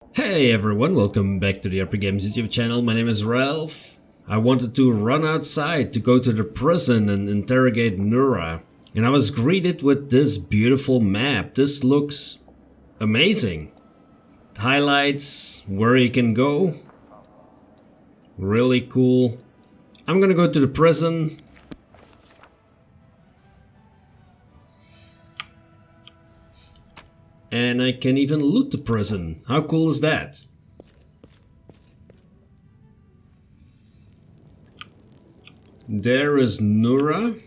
Hey everyone, welcome back to the RPGames YouTube channel. My name is Ralph. I wanted to run outside to go to the prison and interrogate Nurah. And I was greeted with this beautiful map. This looks amazing. It highlights where you can go. Really cool. I'm gonna go to the prison. And I can even loot the prison. How cool is that? There is Nurah.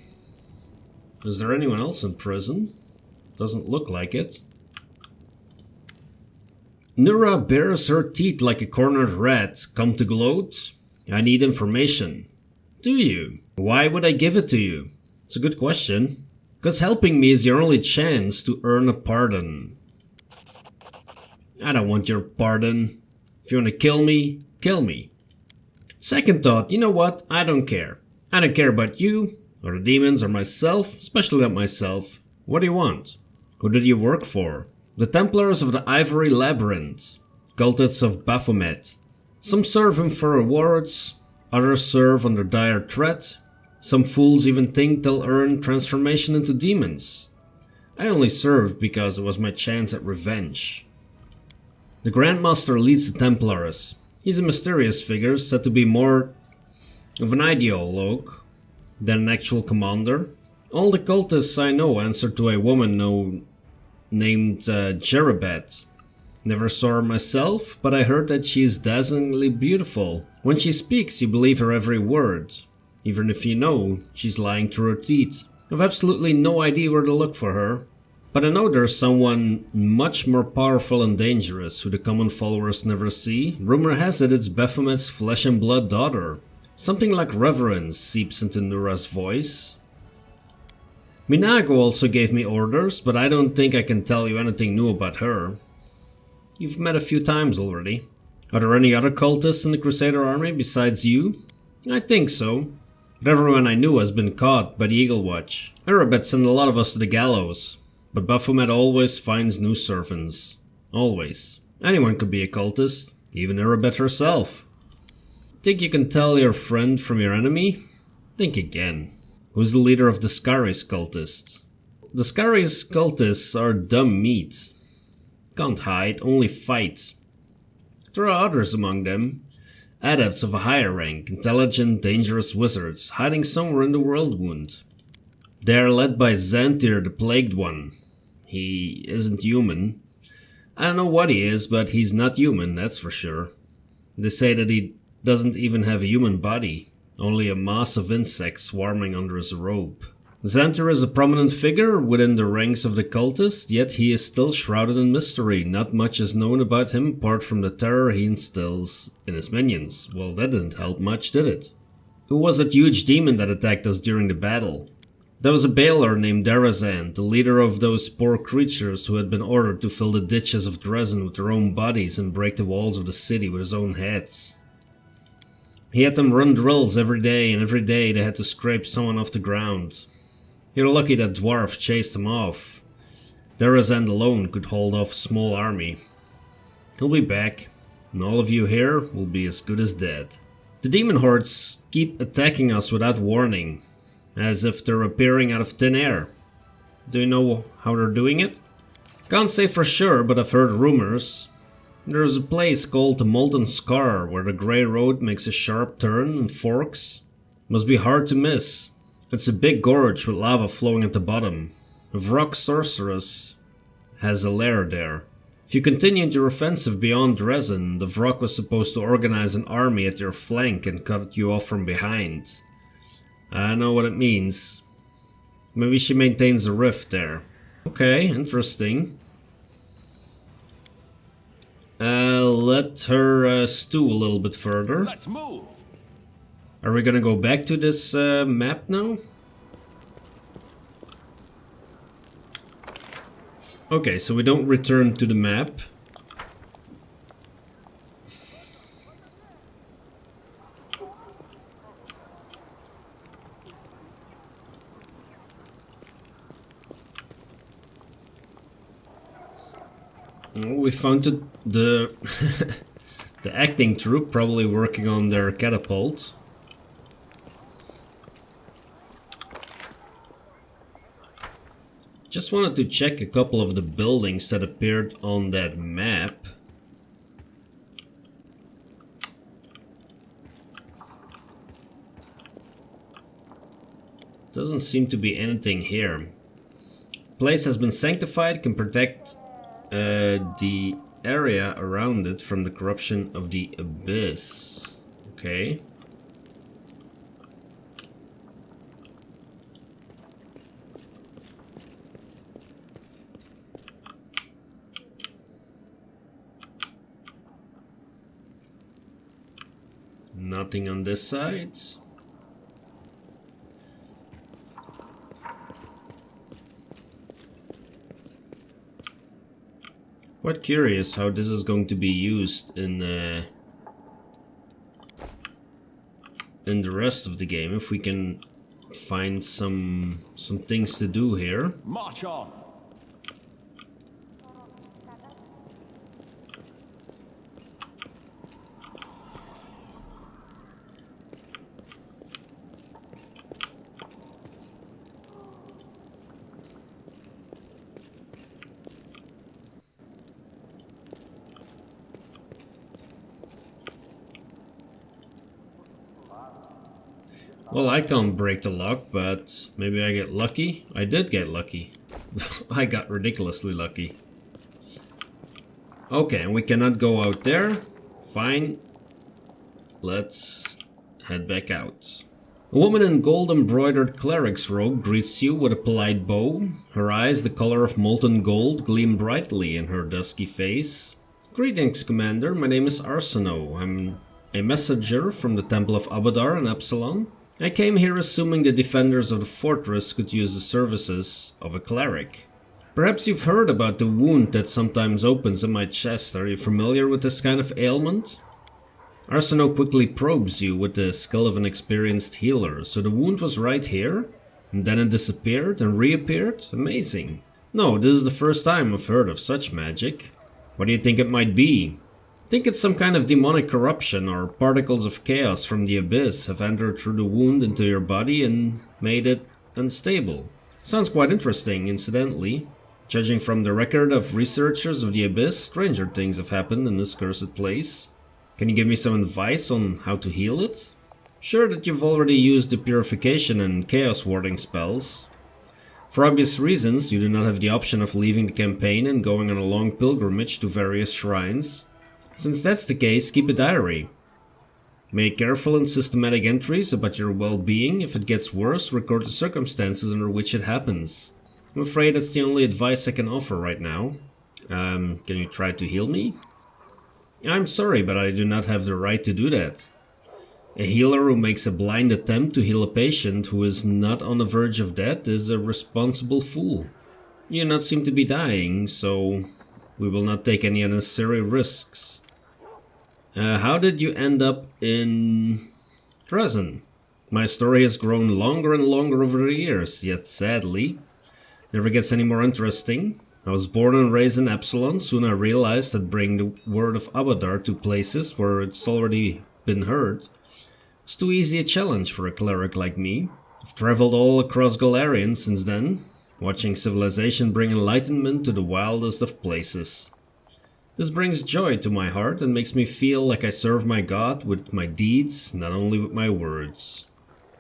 Is there anyone else in prison? Doesn't look like it. Nurah bares her teeth like a cornered rat. Come to gloat? I need information. Do you? Why would I give it to you? It's a good question. Because helping me is your only chance to earn a pardon. I don't want your pardon. If you want to kill me, kill me. Second thought, you know what? I don't care. I don't care about you, or the demons, or myself, especially not myself. What do you want? Who did you work for? The Templars of the Ivory Labyrinth. Cultists of Baphomet. Some serve him for rewards, others serve under dire threat. Some fools even think they'll earn transformation into demons. I only served because it was my chance at revenge. The Grandmaster leads the Templars. He's a mysterious figure, said to be more of an ideologue than an actual commander. All the cultists I know answer to a woman named Jerabet. Never saw her myself, but I heard that she's dazzlingly beautiful. When she speaks, you believe her every word, even if you know she's lying through her teeth. I've absolutely no idea where to look for her. But I know there's someone much more powerful and dangerous who the common followers never see. Rumor has it it's Baphomet's flesh and blood daughter. Something like reverence seeps into Nurah's voice. Minago also gave me orders, but I don't think I can tell you anything new about her. You've met a few times already. Are there any other cultists in the Crusader army besides you? I think so. But everyone I knew has been caught by the Eagle Watch. Arabet sent a lot of us to the gallows. But Baphomet always finds new servants. Always. Anyone could be a cultist, even Arabet herself. Think you can tell your friend from your enemy? Think again. Who's the leader of the Scaris cultists? The Scaris cultists are dumb meat. Can't hide, only fight. There are others among them. Adepts of a higher rank, intelligent, dangerous wizards, hiding somewhere in the Worldwound. They are led by Xantir, the Plagued One. He isn't human. I don't know what he is, but he's not human, that's for sure. They say that he doesn't even have a human body, only a mass of insects swarming under his robe. Xantir is a prominent figure within the ranks of the cultists, yet he is still shrouded in mystery. Not much is known about him apart from the terror he instills in his minions. Well, that didn't help much, did it? Who was that huge demon that attacked us during the battle? There was a baler named Drezen, the leader of those poor creatures who had been ordered to fill the ditches of Drezen with their own bodies and break the walls of the city with his own heads. He had them run drills every day, and every day they had to scrape someone off the ground. You're lucky that dwarf chased him off. Drezen alone could hold off a small army. He'll be back, and all of you here will be as good as dead. The demon hordes keep attacking us without warning. As if they're appearing out of thin air. Do you know how they're doing it? Can't say for sure, but I've heard rumors. There's a place called the Molten Scar where the grey road makes a sharp turn and forks. Must be hard to miss. It's a big gorge with lava flowing at the bottom. Vrock Sorceress has a lair there. If you continued your offensive beyond Drezen, the Vrock was supposed to organize an army at your flank and cut you off from behind. I know what it means. Maybe she maintains a rift there. Okay, interesting. Let her stew a little bit further. Let's move. Are we gonna go back to this map now? Okay, so we don't return to the map. We found the the acting troupe probably working on their catapult. Just wanted to check a couple of the buildings that appeared on that map. Doesn't seem to be anything here. Place has been sanctified, can protect the area around it from the corruption of the abyss. Okay. Nothing on this side. Quite curious how this is going to be used in the rest of the game. If we can find some things to do here. March on. Well, I can't break the lock, but maybe I get lucky. I did get lucky. I got ridiculously lucky. Okay, and we cannot go out there. Fine. Let's head back out. A woman in gold-embroidered cleric's robe greets you with a polite bow. Her eyes, the color of molten gold, gleam brightly in her dusky face. Greetings, Commander. My name is Arsinoe. I'm a messenger from the Temple of Abadar in Epsilon. I came here assuming the defenders of the fortress could use the services of a cleric. Perhaps you've heard about the wound that sometimes opens in my chest. Are you familiar with this kind of ailment? Arsinoe quickly probes you with the skill of an experienced healer. So the wound was right here? And then it disappeared and reappeared? Amazing. No, this is the first time I've heard of such magic. What do you think it might be? I think it's some kind of demonic corruption, or particles of chaos from the abyss have entered through the wound into your body and made it unstable. Sounds quite interesting, incidentally. Judging from the record of researchers of the abyss, stranger things have happened in this cursed place. Can you give me some advice on how to heal it? Sure that you've already used the purification and chaos warding spells. For obvious reasons, you do not have the option of leaving the campaign and going on a long pilgrimage to various shrines. Since that's the case, keep a diary. Make careful and systematic entries about your well-being. If it gets worse, record the circumstances under which it happens. I'm afraid that's the only advice I can offer right now. Can you try to heal me? I'm sorry, but I do not have the right to do that. A healer who makes a blind attempt to heal a patient who is not on the verge of death is a responsible fool. You do not seem to be dying, so we will not take any unnecessary risks. How did you end up in Drezen? My story has grown longer and longer over the years, yet sadly, never gets any more interesting. I was born and raised in Epsilon. Soon I realized that bringing the word of Abadar to places where it's already been heard was too easy a challenge for a cleric like me. I've traveled all across Galarian since then, watching civilization bring enlightenment to the wildest of places. This brings joy to my heart and makes me feel like I serve my god with my deeds, not only with my words.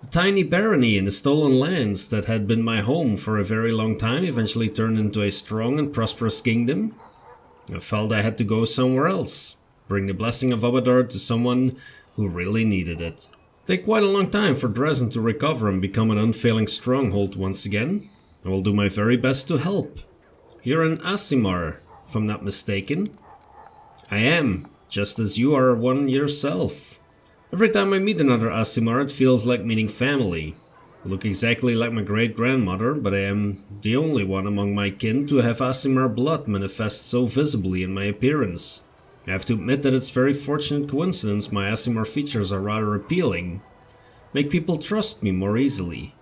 The tiny barony in the stolen lands that had been my home for a very long time eventually turned into a strong and prosperous kingdom. I felt I had to go somewhere else, bring the blessing of Abadar to someone who really needed it. It'll take quite a long time for Drezen to recover and become an unfailing stronghold once again. I will do my very best to help. You're an Aasimar, if I'm not mistaken. I am, just as you are one yourself. Every time I meet another Aasimar, it feels like meeting family. I look exactly like my great-grandmother, but I am the only one among my kin to have Aasimar blood manifest so visibly in my appearance. I have to admit that it's a very fortunate coincidence my Aasimar features are rather appealing. Make people trust me more easily.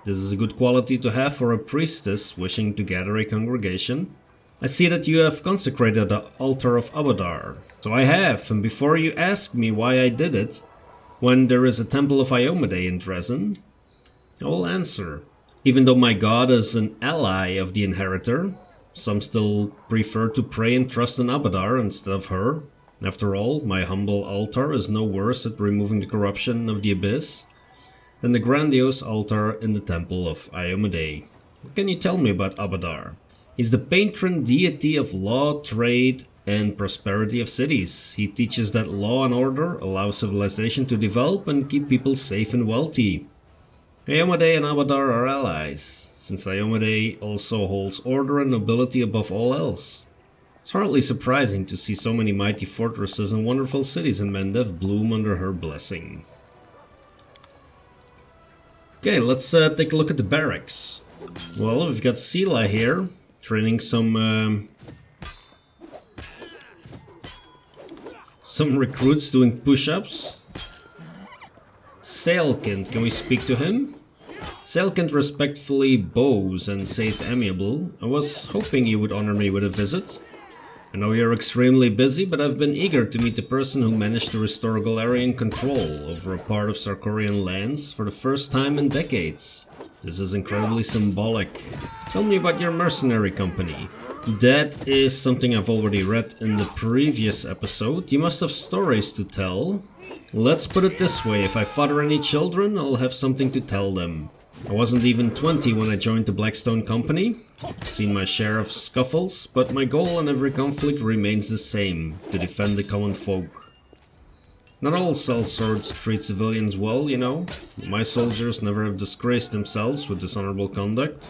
This is a good quality to have for a priestess wishing to gather a congregation. I see that you have consecrated the altar of Abadar. So I have, and before you ask me why I did it, when there is a temple of Iomedae in Drezen, I will answer. Even though my god is an ally of the inheritor, some still prefer to pray and trust in Abadar instead of her. After all, my humble altar is no worse at removing the corruption of the abyss than the grandiose altar in the temple of Iomedae. What can you tell me about Abadar? He's the patron deity of law, trade, and prosperity of cities. He teaches that law and order allow civilization to develop and keep people safe and wealthy. Iomedae and Abadar are allies, since Iomedae also holds order and nobility above all else. It's hardly surprising to see so many mighty fortresses and wonderful cities in Mendev bloom under her blessing. Okay, let's take a look at the barracks. Well, we've got Sela here, training some recruits doing push-ups. Seilkind, can we speak to him? Seilkind respectfully bows and says amiable. I was hoping you would honor me with a visit. I know you're extremely busy, but I've been eager to meet the person who managed to restore Golarian control over a part of Sarkorian lands for the first time in decades. This is incredibly symbolic. Tell me about your mercenary company. That is something I've already read in the previous episode. You must have stories to tell. Let's put it this way, if I father any children, I'll have something to tell them. I wasn't even 20 when I joined the Blackstone Company. Seen my share of scuffles, but my goal in every conflict remains the same, to defend the common folk. Not all sellswords treat civilians well, you know. My soldiers never have disgraced themselves with dishonorable conduct.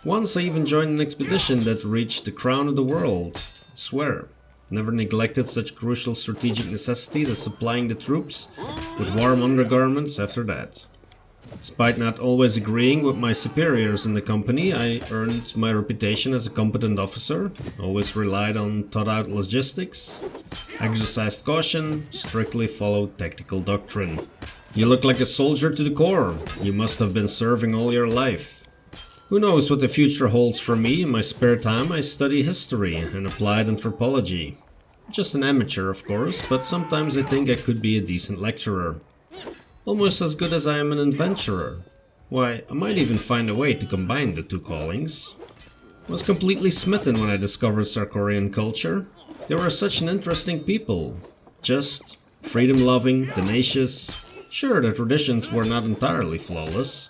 Once I even joined an expedition that reached the crown of the world. I swear, never neglected such crucial strategic necessities as supplying the troops with warm undergarments after that. Despite not always agreeing with my superiors in the company, I earned my reputation as a competent officer, always relied on thought-out logistics, exercised caution, strictly followed tactical doctrine. You look like a soldier to the core. You must have been serving all your life. Who knows what the future holds for me? In my spare time I study history and applied anthropology. Just an amateur, of course, but sometimes I think I could be a decent lecturer. Almost as good as I am an adventurer. Why, I might even find a way to combine the two callings. I was completely smitten when I discovered Zarkorian culture. They were such an interesting people. Just, freedom-loving, tenacious. Sure, their traditions were not entirely flawless.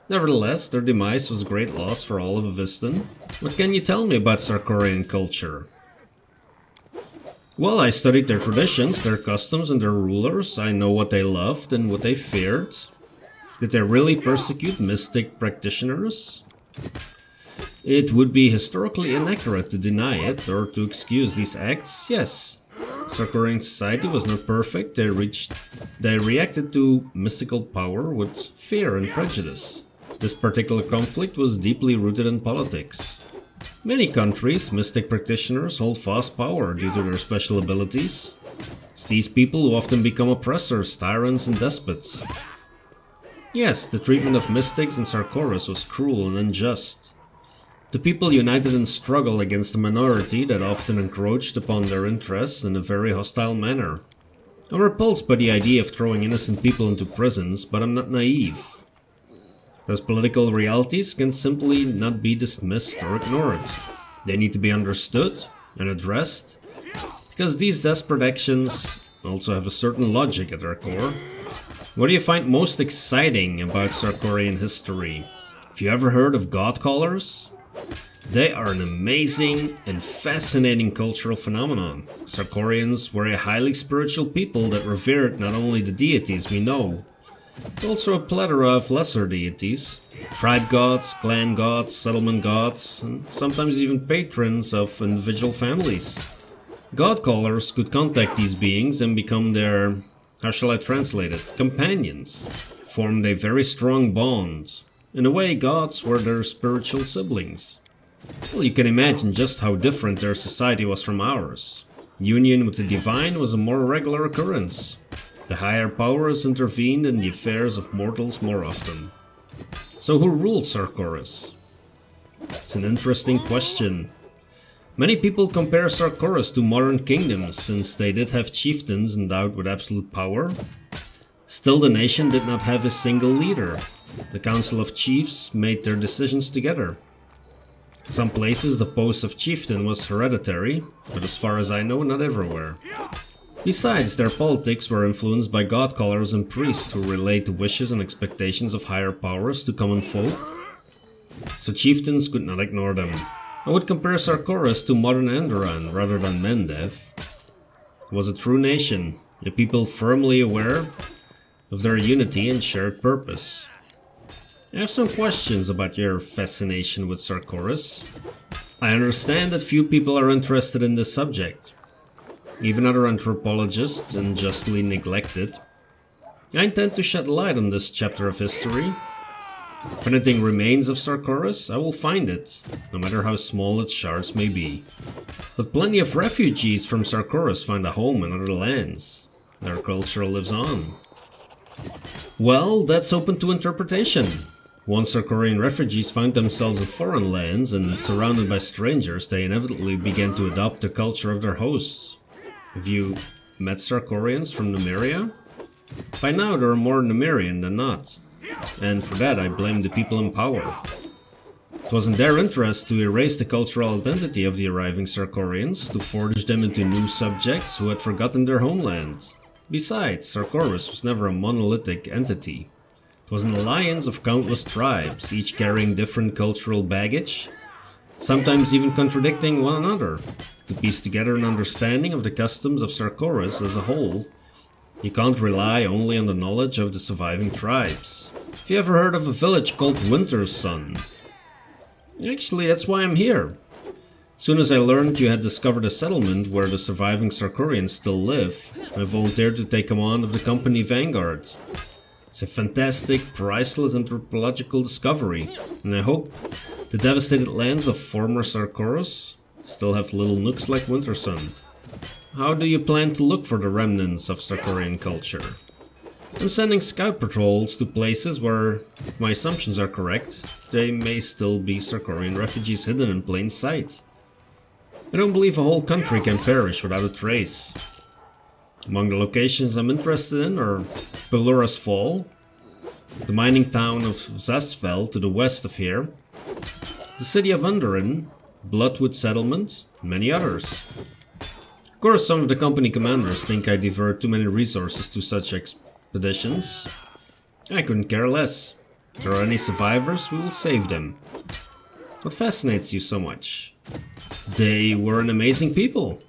Nevertheless, their demise was a great loss for all of Avistan. What can you tell me about Zarkorian culture? Well, I studied their traditions, their customs, and their rulers. I know what they loved and what they feared. Did they really persecute mystic practitioners? It would be historically inaccurate to deny it or to excuse these acts, yes. Sarkorian society was not perfect. They reacted to mystical power with fear and prejudice. This particular conflict was deeply rooted in politics. Many countries, mystic practitioners hold vast power due to their special abilities. It's these people who often become oppressors, tyrants, and despots. Yes, the treatment of mystics in Sarkoris was cruel and unjust. The people united in struggle against a minority that often encroached upon their interests in a very hostile manner. I'm repulsed by the idea of throwing innocent people into prisons, but I'm not naive. Those political realities can simply not be dismissed or ignored. They need to be understood and addressed, because these desperate actions also have a certain logic at their core. What do you find most exciting about Sarkorian history? Have you ever heard of God Callers? They are an amazing and fascinating cultural phenomenon. Sarkorians were a highly spiritual people that revered not only the deities we know, but also a plethora of lesser deities. Tribe gods, clan gods, settlement gods, and sometimes even patrons of individual families. God Callers could contact these beings and become their, how shall I translate it, companions. Formed a very strong bond. In a way, gods were their spiritual siblings. Well, you can imagine just how different their society was from ours. Union with the divine was a more regular occurrence. The higher powers intervened in the affairs of mortals more often. So who ruled Sarkoris? It's an interesting question. Many people compare Sarkorian to modern kingdoms, since they did have chieftains endowed with absolute power. Still, the nation did not have a single leader. The Council of Chiefs made their decisions together. In some places the post of chieftain was hereditary, but as far as I know, not everywhere. Besides, their politics were influenced by god-callers and priests who relayed the wishes and expectations of higher powers to common folk, so chieftains could not ignore them. I would compare Sarkorian to modern Enderan rather than Mendev. It was a true nation, a people firmly aware of their unity and shared purpose. I have some questions about your fascination with Sarkorian. I understand that few people are interested in this subject. Even other anthropologists unjustly neglect it. I intend to shed light on this chapter of history. If anything remains of Sarkorian, I will find it, no matter how small its shards may be. But plenty of refugees from Sarkorian find a home in other lands. Their culture lives on. Well, that's open to interpretation. Once Sarkorian refugees found themselves in foreign lands and surrounded by strangers, they inevitably began to adopt the culture of their hosts. Have you met Sarkorians from Numeria? By now there are more Numerian than not, and for that I blame the people in power. It was in their interest to erase the cultural identity of the arriving Sarkorians, to forge them into new subjects who had forgotten their homeland. Besides, Sarkorian was never a monolithic entity. It was an alliance of countless tribes, each carrying different cultural baggage, sometimes even contradicting one another. To piece together an understanding of the customs of Sarkorian as a whole, you can't rely only on the knowledge of the surviving tribes. Have you ever heard of a village called Wintersun? Actually, that's why I'm here. As soon as I learned you had discovered a settlement where the surviving Sarkorians still live, I volunteered to take command of the company Vanguard. It's a fantastic, priceless anthropological discovery, and I hope the devastated lands of former Sarkorian still have little nooks like Wintersun. How do you plan to look for the remnants of Zarkorian culture? I'm sending scout patrols to places where, if my assumptions are correct, there may still be Sarkorian refugees hidden in plain sight. I don't believe a whole country can perish without a trace. Among the locations I'm interested in are Pelura's Fall, the mining town of Zasfel to the west of here, the city of Underin, Bloodwood Settlement, and many others. Of course, some of the company commanders think I divert too many resources to such expeditions. I couldn't care less. If there are any survivors, we will save them. What fascinates you so much? They were an amazing people.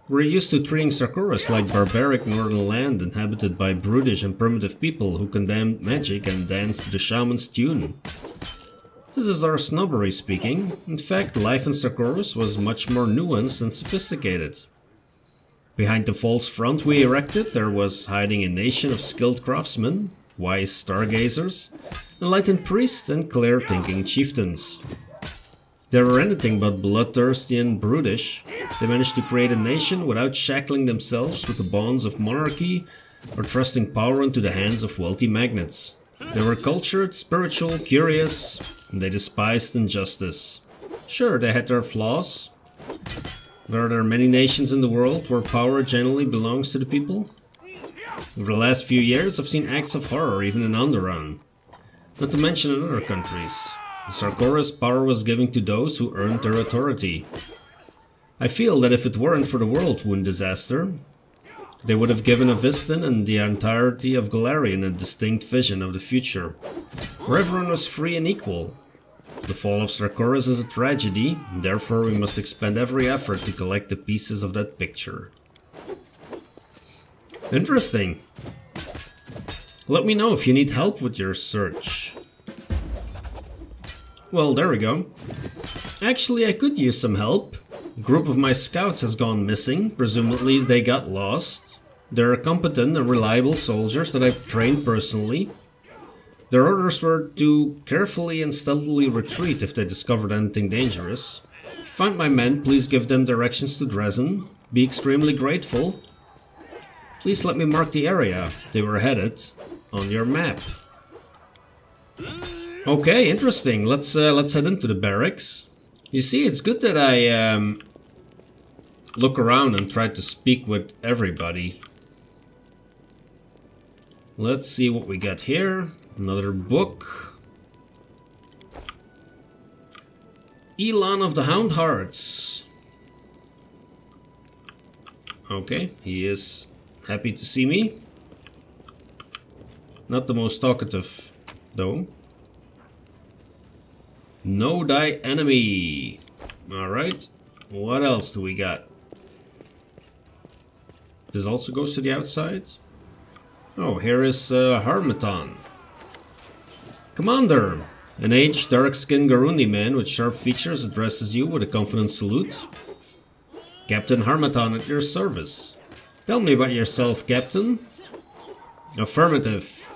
We're used to treating Sarkorian like barbaric northern land inhabited by brutish and primitive people who condemned magic and danced to the shaman's tune. This is our snobbery speaking. In fact, life in Sarkorian was much more nuanced and sophisticated. Behind the false front we erected, there was hiding a nation of skilled craftsmen, wise stargazers, enlightened priests, and clear-thinking chieftains. They were anything but bloodthirsty and brutish. They managed to create a nation without shackling themselves with the bonds of monarchy or trusting power into the hands of wealthy magnates. They were cultured, spiritual, curious, and they despised injustice. Sure, they had their flaws. But are there many nations in the world where power generally belongs to the people? Over the last few years, I've seen acts of horror even in Underan, not to mention in other countries. Sarkorian's power was given to those who earned their authority. I feel that if it weren't for the Worldwound disaster, they would have given Avistan and the entirety of Golarion a distinct vision of the future, where everyone was free and equal. The fall of Sarkorian is a tragedy, and therefore we must expend every effort to collect the pieces of that picture. Interesting. Let me know if you need help with your search. Well, there we go. Actually, I could use some help. A group of my scouts has gone missing, presumably they got lost. They're competent and reliable soldiers that I've trained personally. Their orders were to carefully and stealthily retreat if they discovered anything dangerous. If you find my men, please give them directions to Drezen. Be extremely grateful. Please let me mark the area they were headed on your map. Okay, interesting. Let's head into the barracks. You see, it's good that I look around and try to speak with everybody. Let's see what we got here. Another book. Elon of the Hound Hearts. Okay, he is happy to see me. Not the most talkative, though. Know thy enemy. Alright, what else do we got? This also goes to the outside. Oh, here is Harmaton. Commander! An aged, dark-skinned Garundi man with sharp features addresses you with a confident salute. Captain Harmaton at your service. Tell me about yourself, Captain. Affirmative.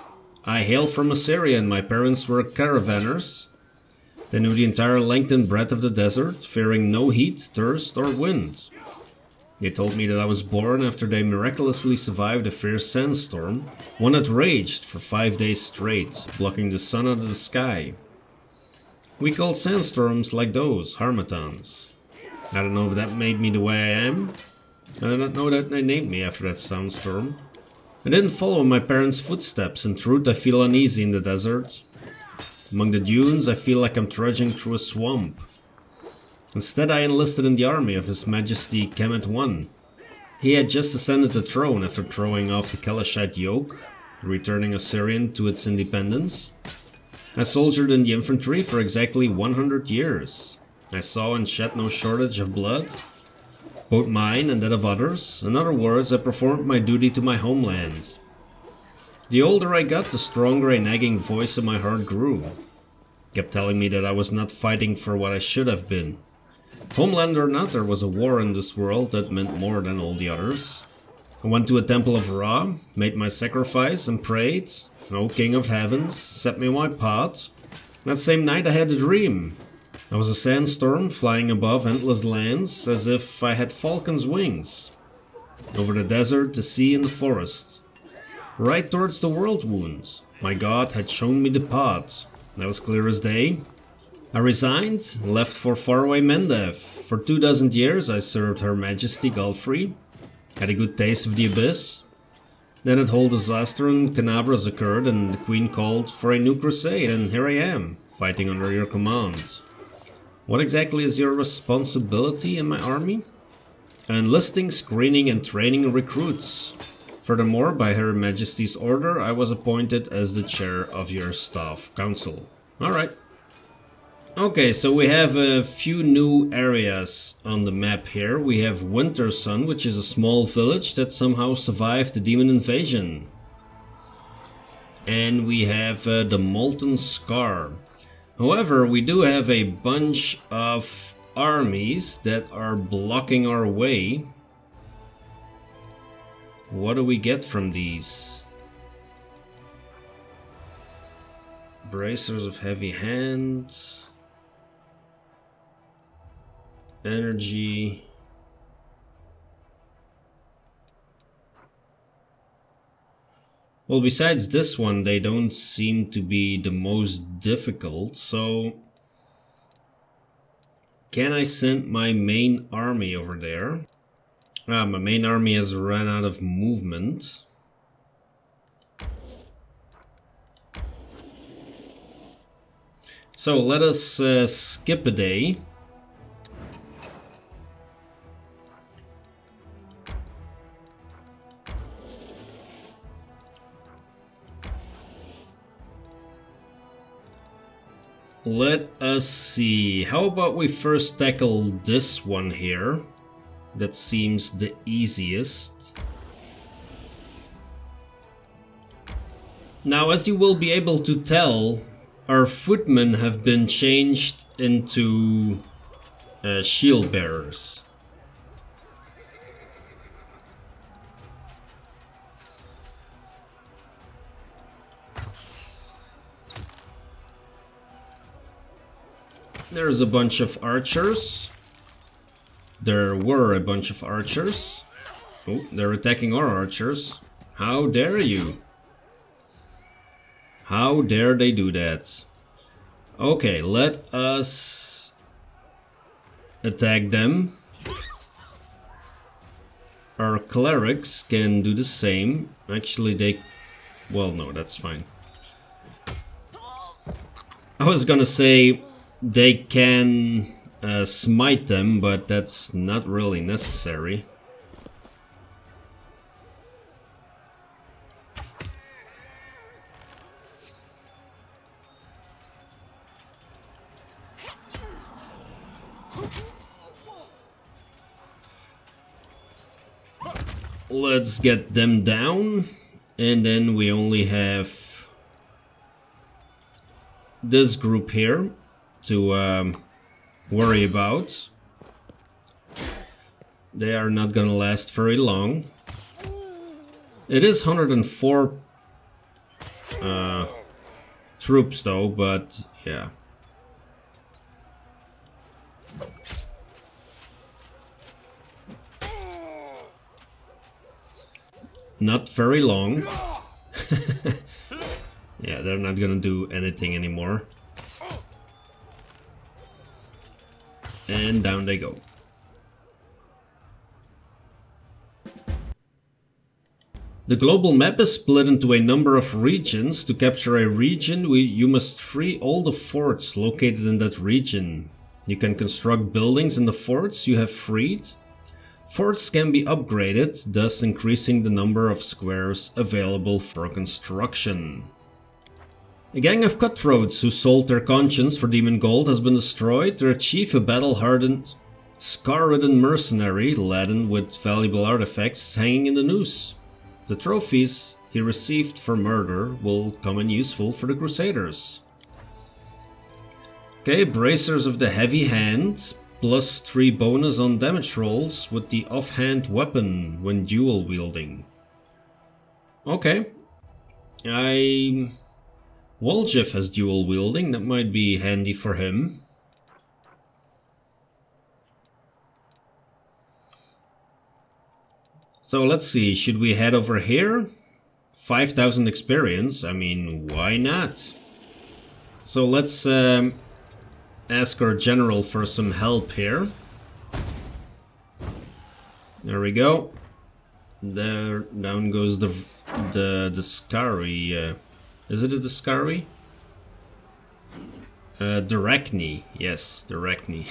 I hail from Assyria and my parents were caravanners. They knew the entire length and breadth of the desert, fearing no heat, thirst, or wind. They told me that I was born after they miraculously survived a fierce sandstorm, one that raged for 5 days straight, blocking the sun out of the sky. We called sandstorms like those Harmatons. I don't know if that made me the way I am. I do not know that they named me after that sandstorm. I didn't follow my parents' footsteps. In truth, I feel uneasy in the desert. Among the dunes, I feel like I'm trudging through a swamp. Instead, I enlisted in the army of His Majesty Kemet I. He had just ascended the throne after throwing off the Kalashite yoke, returning Assyrian to its independence. I soldiered in the infantry for exactly 100 years. I saw and shed no shortage of blood, both mine and that of others. In other words, I performed my duty to my homeland. The older I got, the stronger a nagging voice in my heart grew. Kept telling me that I was not fighting for what I should have been. Homeland or not, there was a war in this world that meant more than all the others. I went to a temple of Ra, made my sacrifice and prayed. O King of Heavens, set me on my path. That same night I had a dream. I was a sandstorm flying above endless lands as if I had falcon's wings. Over the desert, the sea and the forest. Right towards the Worldwound. My god had shown me the path. That was clear as day. I resigned, left for faraway Mendev. For 2,000 years I served Her Majesty Galfrey. Had a good taste of the abyss. Then a whole disaster in Canabras occurred and the Queen called for a new crusade, and here I am, fighting under your command. What exactly is your responsibility in my army? Enlisting, screening and training recruits. Furthermore, by Her Majesty's order, I was appointed as the chair of your staff council. Alright. Okay, so we have a few new areas on the map here. We have Wintersun, which is a small village that somehow survived the demon invasion. And we have the Molten Scar. However, we do have a bunch of armies that are blocking our way. What do we get from these? Bracers of Heavy Hands. Energy. Well, besides this one, they don't seem to be the most difficult, so... Can I send my main army over there? Ah, my main army has run out of movement. So let us skip a day. Let us see. How about we first tackle this one here? That seems the easiest. Now, as you will be able to tell, our footmen have been changed into shield bearers. There's a bunch of archers. There were a bunch of archers. Oh, they're attacking our archers. How dare you? How dare they do that? Okay, let us attack them. Our clerics can do the same. Actually, they... Well, no, that's fine. I was gonna say they can smite them, but that's not really necessary. Let's get them down, and then we only have this group here to worry about. They are not gonna last very long. It is 104 troops though, but yeah. Not very long. Yeah, they're not gonna do anything anymore. And down they go. The global map is split into a number of regions. To capture a region, you must free all the forts located in that region. You can construct buildings in the forts you have freed. Forts can be upgraded, thus increasing the number of squares available for construction. A gang of cutthroats who sold their conscience for demon gold has been destroyed. Their chief, a battle-hardened, scar-ridden mercenary laden with valuable artifacts, is hanging in the noose. The trophies he received for murder will come in useful for the Crusaders. Okay, bracers of the heavy hand. +3 bonus on damage rolls with the offhand weapon when dual wielding. Okay. Woljif has dual wielding, that might be handy for him. So let's see, should we head over here? 5,000 experience, I mean, why not? So let's ask our general for some help here. There we go. There, down goes the Scary. Is it a Discari? Directly, yes, directly.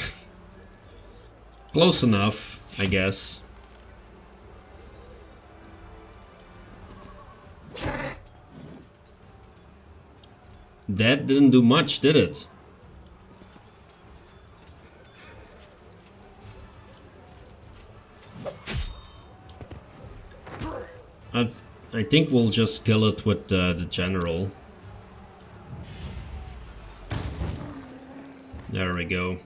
Close enough, I guess. That didn't do much, did it? I think we'll just kill it with the general. There we go.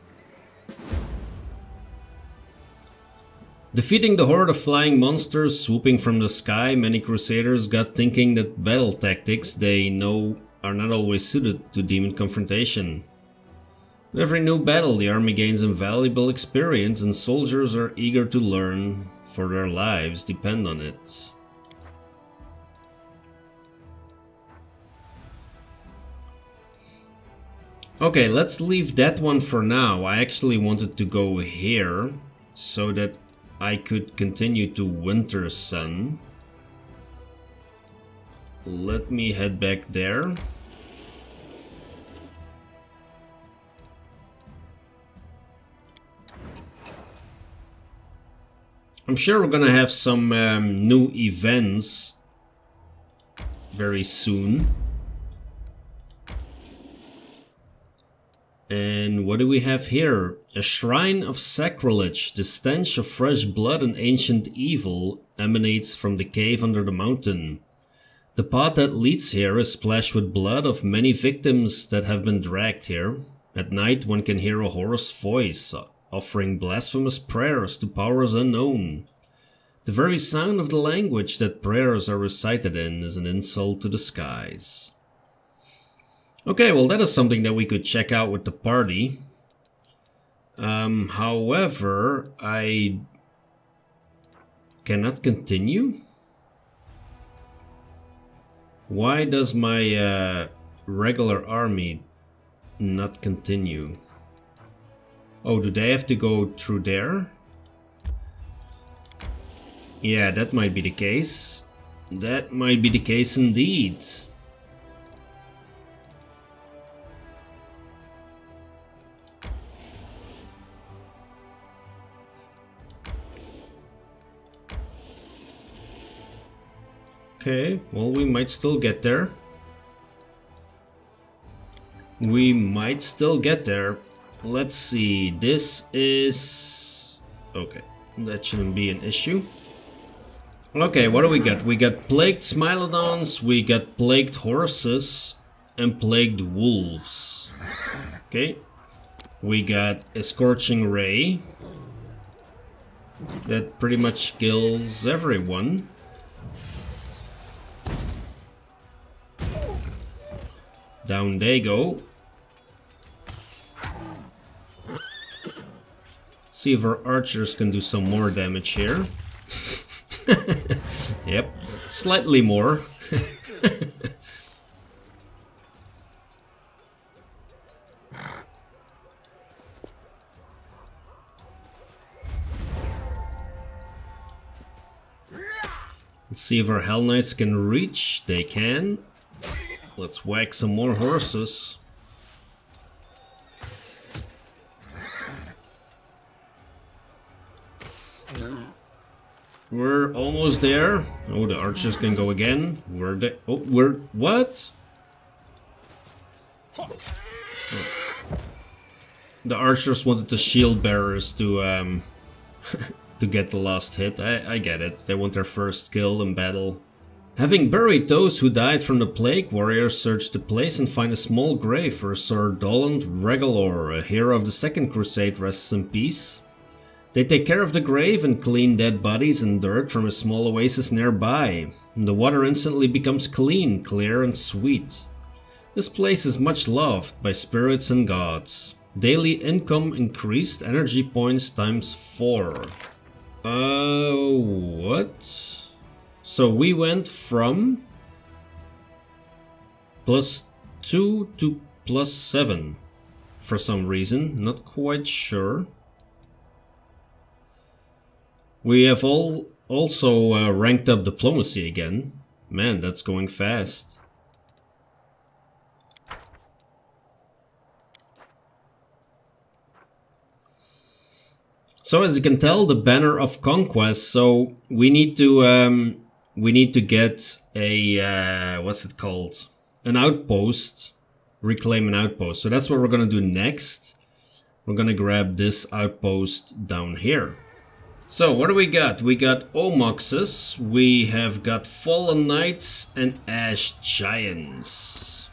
Defeating the horde of flying monsters swooping from the sky, many crusaders got thinking that battle tactics they know are not always suited to demon confrontation. With every new battle, the army gains invaluable experience, and soldiers are eager to learn, for their lives depend on it. Okay, let's leave that one for now. I actually wanted to go here so that I could continue to Wintersun. Let me head back there. I'm sure we're gonna have some new events very soon. And what do we have here? A shrine of Sacrilege. The stench of fresh blood and ancient evil emanates from the cave under the mountain. The path that leads here is splashed with blood of many victims that have been dragged here. At night one can hear a hoarse voice offering blasphemous prayers to powers unknown. The very sound of the language that prayers are recited in is an insult to the skies. Okay, well that is something that we could check out with the party. However, I cannot continue. Why does my regular army not continue? Oh, do they have to go through there? Yeah, that might be the case. That might be the case indeed. Okay, well, we might still get there. We might still get there. Let's see, this is... okay, that shouldn't be an issue. Okay, what do we got? We got plagued Smilodons, we got plagued horses, and plagued wolves. Okay, we got a scorching ray. That pretty much kills everyone. Down they go. See if our archers can do some more damage here. Yep, slightly more. Let's see if our Hell Knights can reach. They can. Let's whack some more horses. We're almost there. Oh, the archers can go again. We're there. Oh, we're... what? Oh. The archers wanted the shield bearers to to get the last hit. I get it. They want their first kill in battle. Having buried those who died from the plague, warriors search the place and find a small grave where Sir Doland Regalor, a hero of the Second Crusade, rests in peace. They take care of the grave and clean dead bodies and dirt from a small oasis nearby. The water instantly becomes clean, clear and sweet. This place is much loved by spirits and gods. Daily income increased, energy points times 4. What? So we went from +2 to +7 for some reason, not quite sure. We have also ranked up diplomacy again. Man, that's going fast. So as you can tell, the banner of conquest. So we need to get a what's it called? An outpost. Reclaim an outpost. So that's what we're gonna do next. We're gonna grab this outpost down here. So what do we got? We got Omoxes, we have got Fallen Knights and Ash Giants.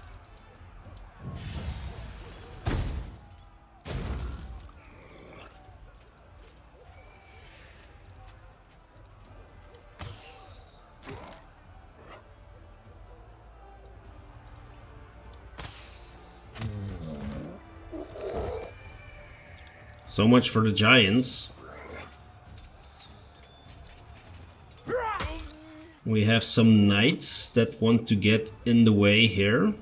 So much for the Giants. We have some knights that want to get in the way here.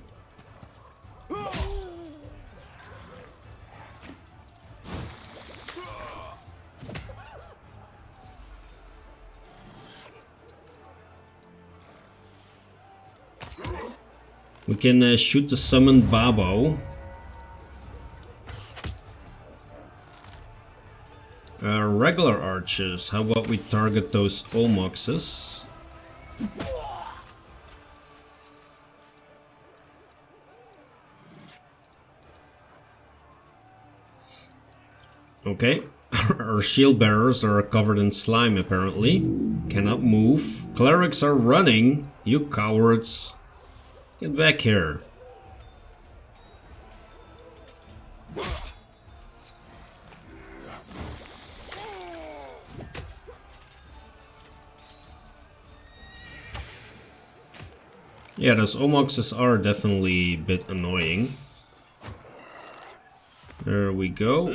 We can shoot the summoned Babo. Regular archers, how about we target those Omoxes? Okay, our shield bearers are covered in slime apparently. Cannot move. Clerics are running. You cowards. Get back here. Yeah, those Omoxes are definitely a bit annoying. There we go.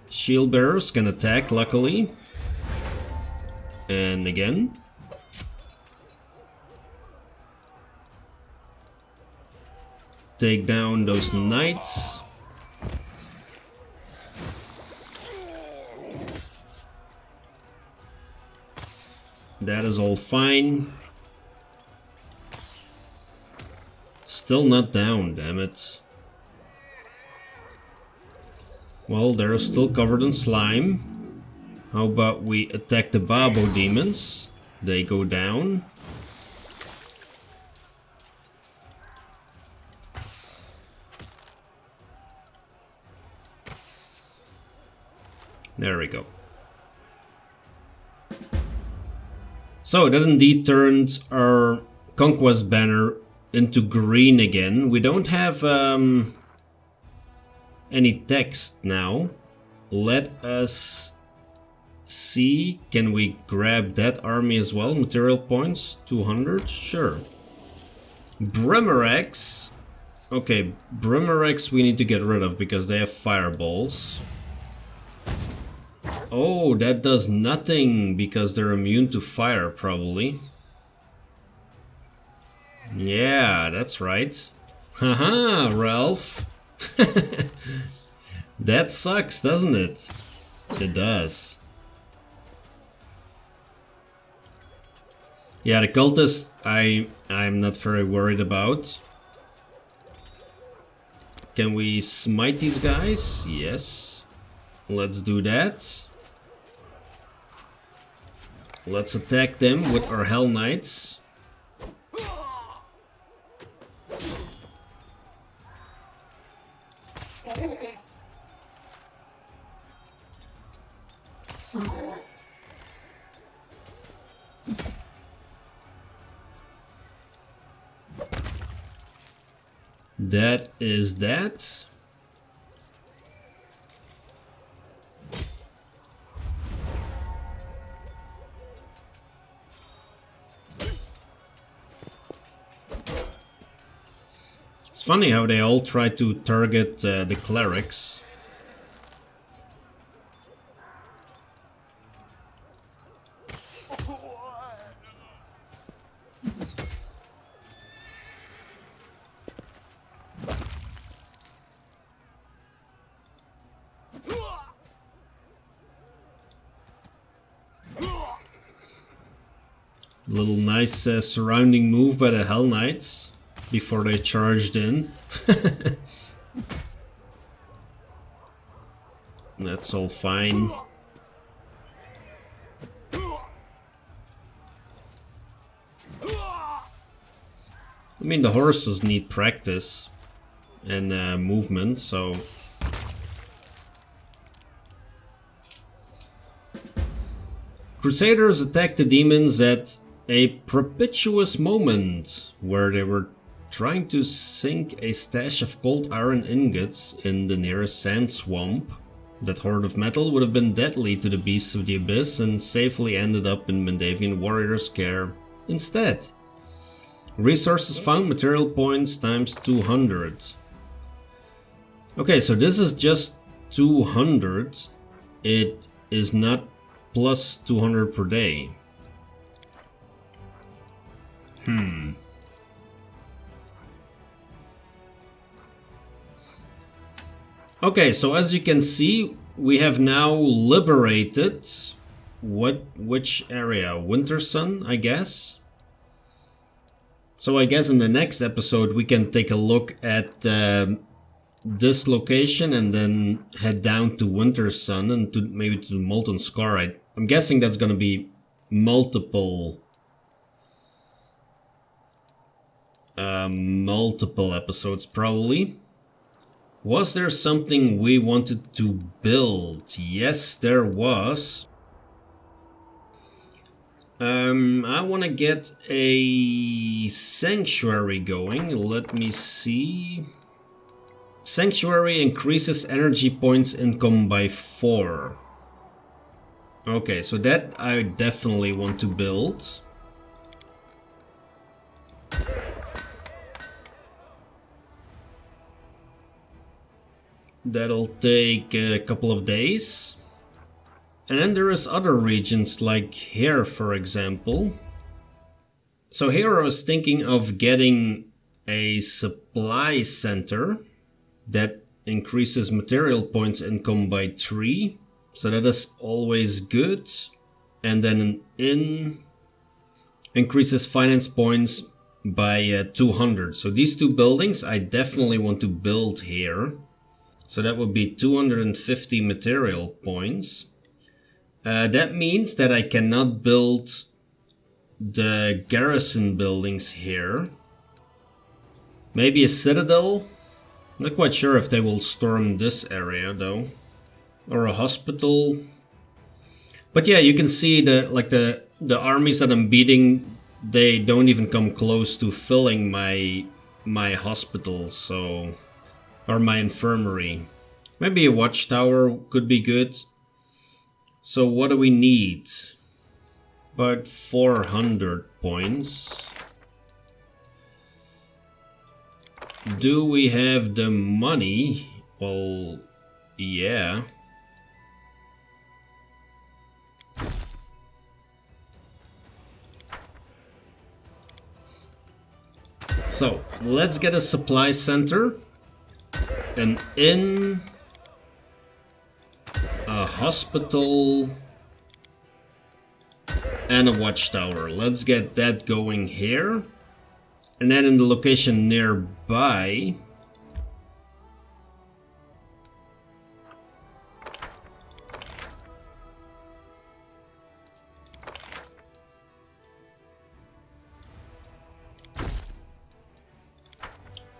Shield bearers can attack, luckily. And again. Take down those knights. That is all fine. Still not down, damn it. Well, they're still covered in slime. How about we attack the Babo demons? They go down. There we go. So that indeed turned our conquest banner into green again. We don't have any text now. Let us see. Can we grab that army as well? Material points, 200, sure. Barracks. Okay, Barracks we need to get rid of because they have fireballs. Oh, that does nothing because they're immune to fire, probably. Yeah, that's right. Haha, Ralph. That sucks, doesn't it? It does. Yeah, the cultist I'm not very worried about. Can we smite these guys? Yes. Let's do that. Let's attack them with our Hell Knights. That is that. It's funny how they all try to target the clerics. Little nice surrounding move by the Hell Knights before they charged in. That's all fine. I mean, the horses need practice and movement, so... Crusaders attacked the demons at a propitious moment where they were trying to sink a stash of cold iron ingots in the nearest sand swamp. That horde of metal would have been deadly to the beasts of the abyss and safely ended up in Mendavian warriors' care instead. Resources found, material points times 200. Okay, so this is just 200. It is not plus 200 per day. Okay, so as you can see, we have now liberated which area? Wintersun, I guess. So I guess in the next episode we can take a look at this location and then head down to Wintersun and maybe to Molten Scar. I'm guessing that's gonna be multiple episodes probably. Was there something we wanted to build? Yes, there was. I want to get a sanctuary going. Let me see. Sanctuary increases energy points income by 4. Okay, so that I definitely want to build. That'll take a couple of days. And then there is other regions like here, for example. So here I was thinking of getting a supply center that increases material points income by 3. So that is always good. And then an inn increases finance points by 200. So these two buildings I definitely want to build here. So that would be 250 material points. That means that I cannot build the garrison buildings here. Maybe a citadel? Not quite sure if they will storm this area though. Or a hospital. But yeah, you can see the armies that I'm beating, they don't even come close to filling my hospital, so, or my infirmary. Maybe a watchtower could be good. So what do we need? About 400 points. Do we have the money? Well, yeah. So, let's get a supply center, an inn, a hospital, and a watchtower. Let's get that going here. And then in the location nearby,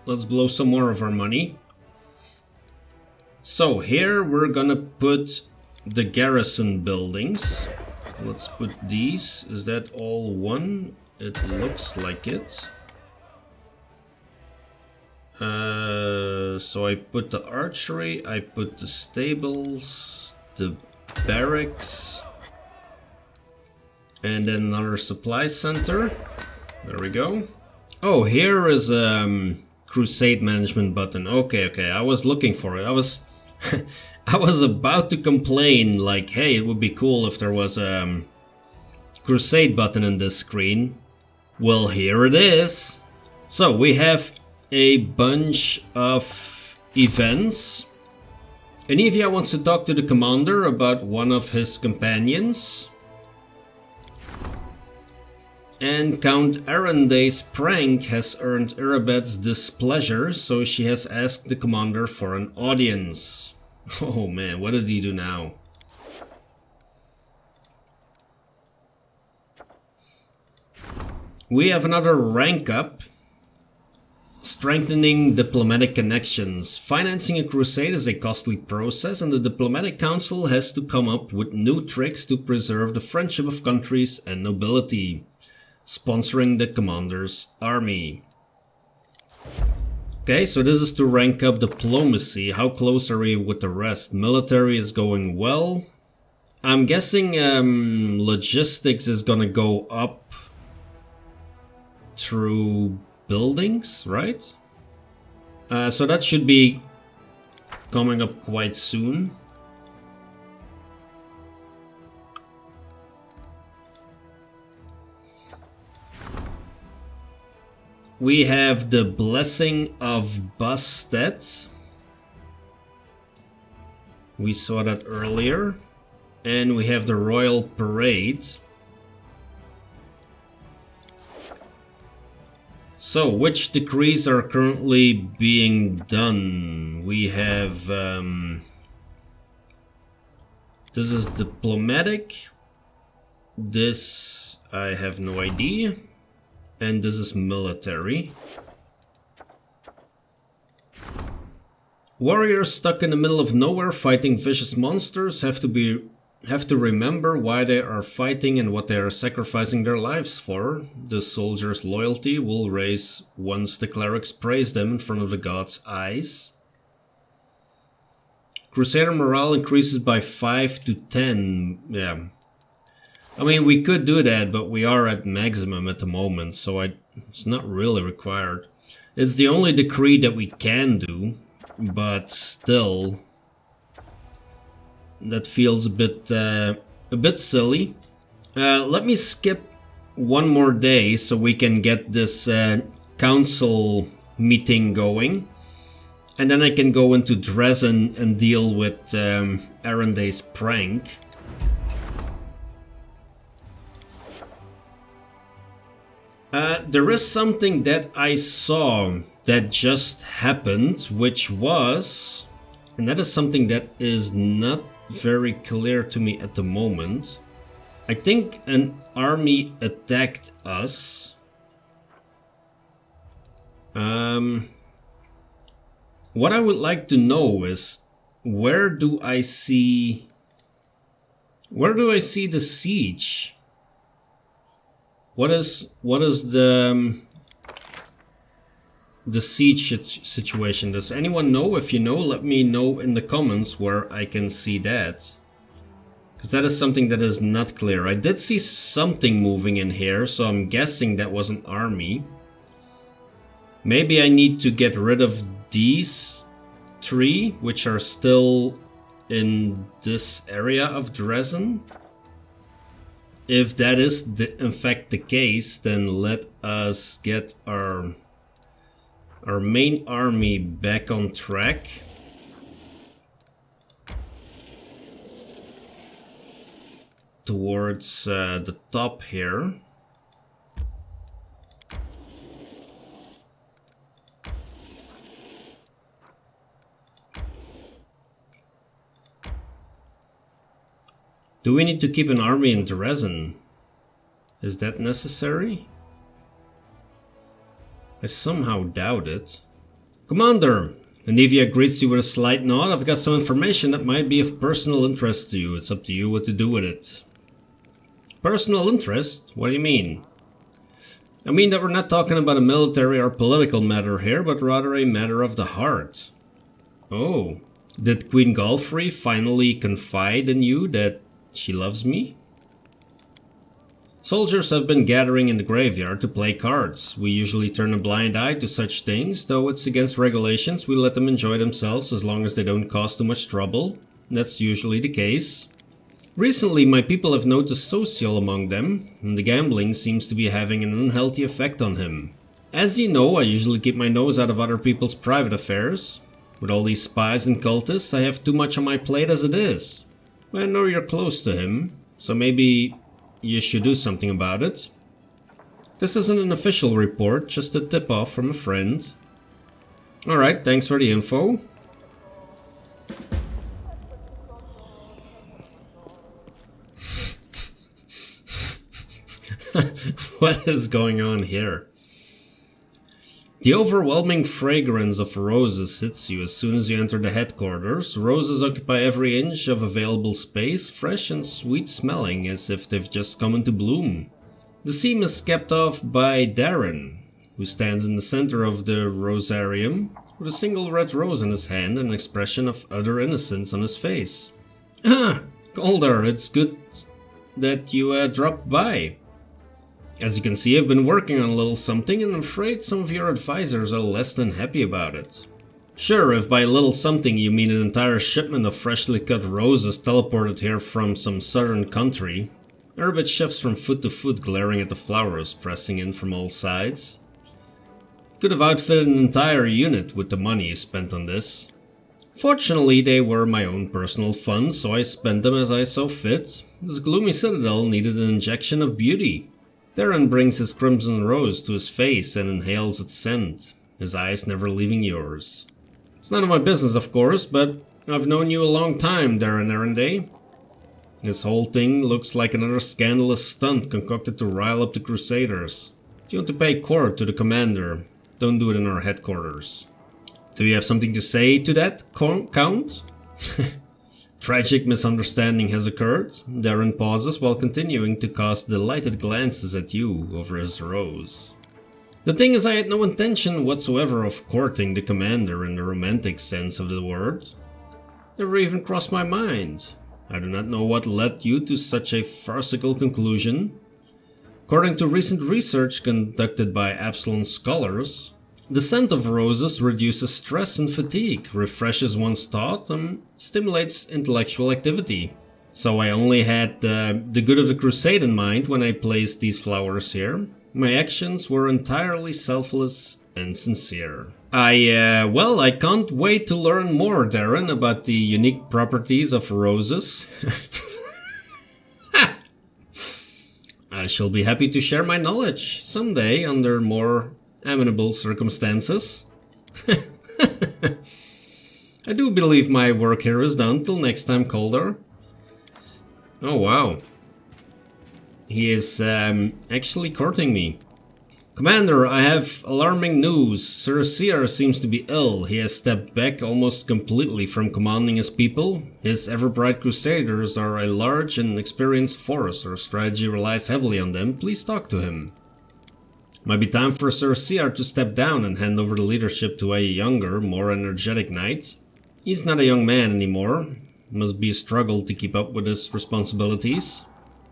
let's blow some more of our money. So here we're gonna put the garrison buildings. Let's put these. Is that all one? It looks like it. So I put the archery, I put the stables, the barracks, and then another supply center. There we go. Oh, here is Crusade management button. Okay, I was looking for it. I was I was about to complain like, hey, it would be cool if there was a Crusade button in this screen. Well, here it is. So we have a bunch of events. Anivia wants to talk to the commander about one of his companions. And Count Arenday's prank has earned Irabet's displeasure, so she has asked the commander for an audience. Oh man, what did he do now? We have another rank up. Strengthening diplomatic connections. Financing a crusade is a costly process, and the diplomatic council has to come up with new tricks to preserve the friendship of countries and nobility. Sponsoring the commander's army. Okay, so this is to rank up diplomacy. How close are we with the rest? Military is going well. I'm guessing logistics is gonna go up through buildings, right? So that should be coming up quite soon. We have the Blessing of Bastet. We saw that earlier. And we have the Royal Parade. So, which decrees are currently being done? We have... this is diplomatic. This, I have no idea. And this is military. Warriors stuck in the middle of nowhere fighting vicious monsters have to remember why they are fighting and what they are sacrificing their lives for. The soldiers' loyalty will raise once the clerics praise them in front of the gods' eyes. Crusader morale increases by 5 to 10. Yeah. I mean, we could do that, but we are at maximum at the moment, so it's not really required. It's the only decree that we can do, but still, that feels a bit silly. Let me skip one more day so we can get this council meeting going, and then I can go into Drezen and deal with Arenday's prank. There is something that I saw that just happened, which was... And that is something that is not very clear to me at the moment. I think an army attacked us. What I would like to know is, where do I see the siege? What is the siege situation? Does anyone know? If you know, let me know in the comments where I can see that. Because that is something that is not clear. I did see something moving in here, so I'm guessing that was an army. Maybe I need to get rid of these 3, which are still in this area of Drezen. If that is in fact the case, then let us get our main army back on track. Towards the top here. Do we need to keep an army in Drezen? Is that necessary? I somehow doubt it. Commander! Anivia greets you with a slight nod. I've got some information that might be of personal interest to you. It's up to you what to do with it. Personal interest? What do you mean? I mean that we're not talking about a military or political matter here, but rather a matter of the heart. Oh. Did Queen Galfrey finally confide in you that she loves me? Soldiers have been gathering in the graveyard to play cards. We usually turn a blind eye to such things, though it's against regulations. We let them enjoy themselves as long as they don't cause too much trouble. That's usually the case. Recently, my people have noticed Social among them, and the gambling seems to be having an unhealthy effect on him. As you know, I usually keep my nose out of other people's private affairs. With all these spies and cultists, I have too much on my plate as it is. I know you're close to him, so maybe you should do something about it. This isn't an official report, just a tip-off from a friend. Alright, thanks for the info. What is going on here? The overwhelming fragrance of roses hits you as soon as you enter the headquarters. Roses occupy every inch of available space, fresh and sweet smelling as if they've just come into bloom. The scene is capped off by Darren, who stands in the center of the rosarium with a single red rose in his hand and an expression of utter innocence on his face. Ah, Cauldar, it's good that you dropped by. As you can see, I've been working on a little something and I'm afraid some of your advisors are less than happy about it. Sure, if by a little something you mean an entire shipment of freshly cut roses teleported here from some southern country. Urbit shifts from foot to foot, glaring at the flowers pressing in from all sides. Could have outfitted an entire unit with the money you spent on this. Fortunately, they were my own personal funds, so I spent them as I saw fit. This gloomy citadel needed an injection of beauty. Darren brings his crimson rose to his face and inhales its scent, his eyes never leaving yours. It's none of my business, of course, but I've known you a long time, Darren Erendey. This whole thing looks like another scandalous stunt concocted to rile up the Crusaders. If you want to pay court to the commander, don't do it in our headquarters. Do you have something to say to that, Count? Tragic misunderstanding has occurred. Darren pauses while continuing to cast delighted glances at you over his rose. The thing is, I had no intention whatsoever of courting the commander in the romantic sense of the word. Never even crossed my mind. I do not know what led you to such a farcical conclusion. According to recent research conducted by Absalon scholars, the scent of roses reduces stress and fatigue, refreshes one's thought, and stimulates intellectual activity. So I only had the good of the Crusade in mind when I placed these flowers here. My actions were entirely selfless and sincere. I can't wait to learn more, Darren, about the unique properties of roses. I shall be happy to share my knowledge someday under more amenable circumstances. I do believe my work here is done. Till next time, Cauldar. Oh wow. He is actually courting me. Commander, I have alarming news. Sir Sear seems to be ill. He has stepped back almost completely from commanding his people. His ever-bright crusaders are a large and experienced force. Our strategy relies heavily on them. Please talk to him. Might be time for Sir Sear to step down and hand over the leadership to a younger, more energetic knight. He's not a young man anymore. Must be a struggle to keep up with his responsibilities.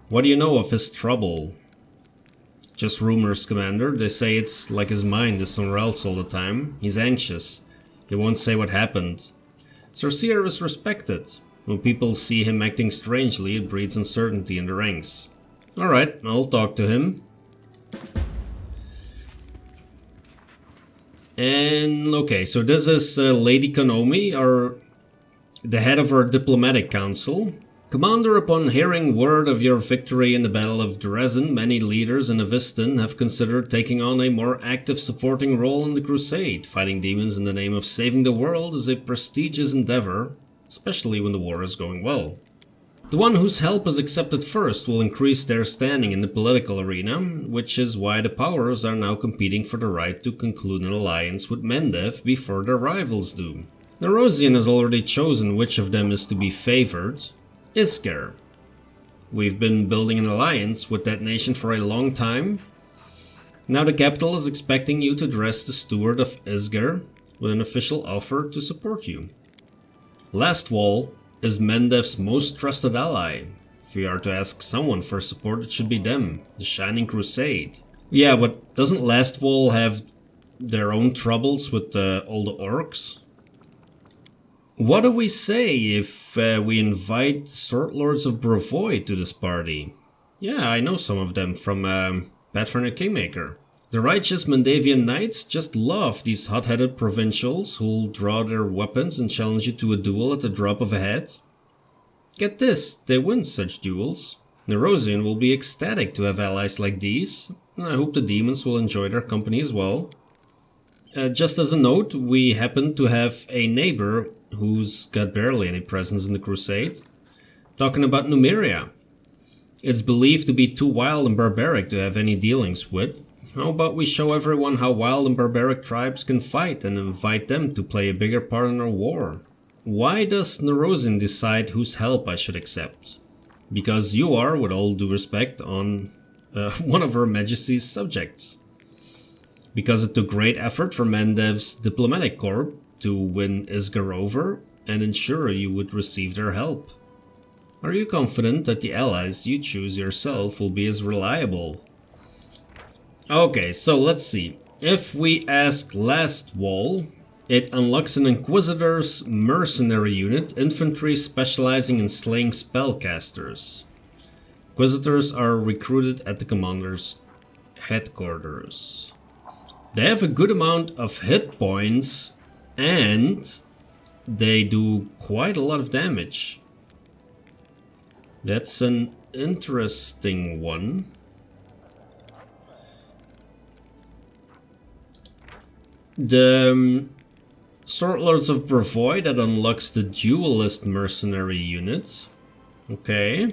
What do you know of his trouble? Just rumors, Commander. They say it's like his mind is somewhere else all the time. He's anxious. He won't say what happened. Sir Sear is respected. When people see him acting strangely, it breeds uncertainty in the ranks. Alright, I'll talk to him. And okay, so this is Lady Konomi, the head of our diplomatic council. Commander, upon hearing word of your victory in the Battle of Drezen, many leaders in Aviston have considered taking on a more active supporting role in the Crusade. Fighting demons in the name of saving the world is a prestigious endeavor, especially when the war is going well. The one whose help is accepted first will increase their standing in the political arena, which is why the powers are now competing for the right to conclude an alliance with Mendev before their rivals do. Nerosian has already chosen which of them is to be favored. Isger. We've been building an alliance with that nation for a long time. Now the capital is expecting you to address the steward of Isger with an official offer to support you. Lastwall is Mendev's most trusted ally. If we are to ask someone for support, it should be them, the Shining Crusade. Yeah, but doesn't Lastwall have their own troubles with all the orcs? What do we say if we invite Sword Lords of Brevoy to this party? Yeah, I know some of them from Pathfinder Kingmaker. The righteous Mendevian knights just love these hot-headed provincials who'll draw their weapons and challenge you to a duel at the drop of a hat. Get this, they win such duels. Nerosian will be ecstatic to have allies like these, and I hope the demons will enjoy their company as well. Just as a note, we happen to have a neighbor who's got barely any presence in the Crusade. Talking about Numeria. It's believed to be too wild and barbaric to have any dealings with. How about we show everyone how wild and barbaric tribes can fight and invite them to play a bigger part in our war? Why does Nerosian decide whose help I should accept? Because you are, with all due respect, on one of Her Majesty's subjects. Because it took great effort for Mendev's diplomatic corps to win Isger over and ensure you would receive their help. Are you confident that the allies you choose yourself will be as reliable? Okay, so let's see. If we ask Lastwall, it unlocks an Inquisitor's mercenary unit, infantry specializing in slaying spellcasters. Inquisitors are recruited at the commander's headquarters. They have a good amount of hit points and they do quite a lot of damage. That's an interesting one. The Sword Lords of Brevoy, that unlocks the duelist mercenary unit. Okay.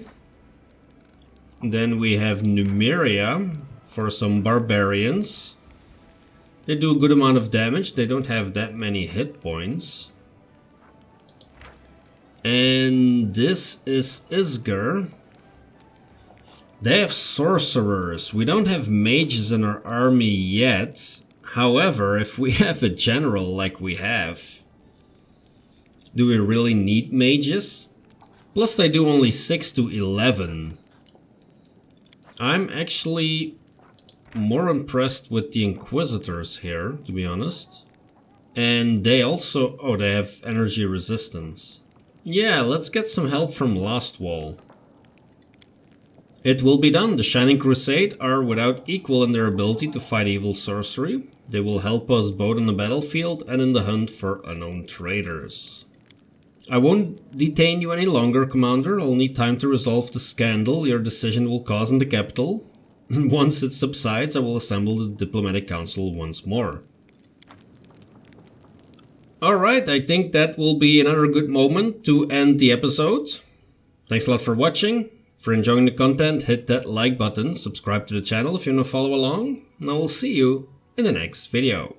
Then we have Numeria for some barbarians. They do a good amount of damage. They don't have that many hit points. And this is Isger. They have sorcerers. We don't have mages in our army yet. However, if we have a general like we have, do we really need mages? Plus they do only 6 to 11. I'm actually more impressed with the Inquisitors here, to be honest. And they also... oh, they have energy resistance. Yeah, let's get some help from Lastwall. It will be done. The Shining Crusade are without equal in their ability to fight evil sorcery. They will help us both on the battlefield and in the hunt for unknown traitors. I won't detain you any longer, Commander. I'll need time to resolve the scandal your decision will cause in the capital. Once it subsides, I will assemble the diplomatic council once more. Alright, I think that will be another good moment to end the episode. Thanks a lot for watching. If you're enjoying the content, hit that like button, subscribe to the channel if you want to follow along, and I will see you in the next video.